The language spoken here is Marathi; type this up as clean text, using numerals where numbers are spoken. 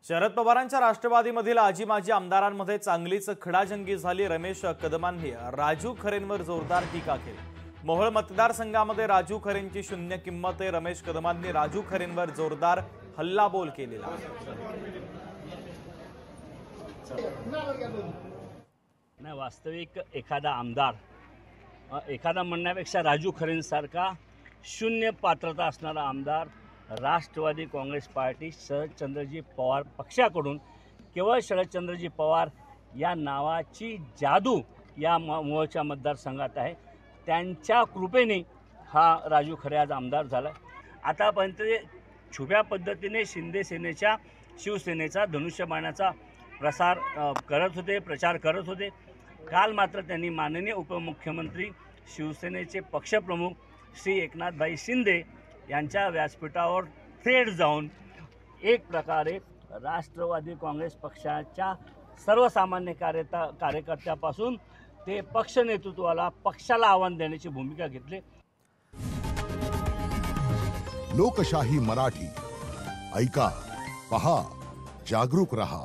शरद पवारांच्या राष्ट्रवादीमधील आजी माजी आमदारांमध्ये चांगलीच खडाजंगी झाली। रमेश कदमांनी राजू खरेंवर जोरदार टीका केली। मोहोळ मतदारसंघामध्ये राजू खरेंची शून्य किंमत आहे। रमेश कदमांनी राजू खरेंवर जोरदार हल्लाबोल केलेला। नाही, वास्तविक एखादा आमदार एखादा म्हणण्यापेक्षा राजू खरेंसारखा शून्य पात्रता असणारा आमदार राष्ट्रवादी काँग्रेस पार्टी शरदचंद्रजी पवार पक्षाकडून केवळ शरदचंद्रजी पवार या नावाची जादू या मोहोळच्या मतदारसंघात आहे। त्यांच्या कृपेने हा राजू खरे आज आमदार झाला। आतापर्यंत छुप्या पद्धतीने शिंदे सेनेच्या शिवसेनेचा धनुष्यबाणाचा प्रचार करत होते। काल मात्र त्यांनी माननीय उपमुख्यमंत्री शिवसेनेचे पक्षप्रमुख श्री एकनाथभाई शिंदे यांच्या व्यासपीठावर थेट जाऊन एक प्रकारे राष्ट्रवादी काँग्रेस पक्षाच्या सर्वसामान्य कार्यकर्त्यापासून ते पक्ष नेतृत्वाला पक्षाला आव्हान देण्याची भूमिका घेतली। लोकशाही मराठी ऐका, पहा, जागरूक रहा।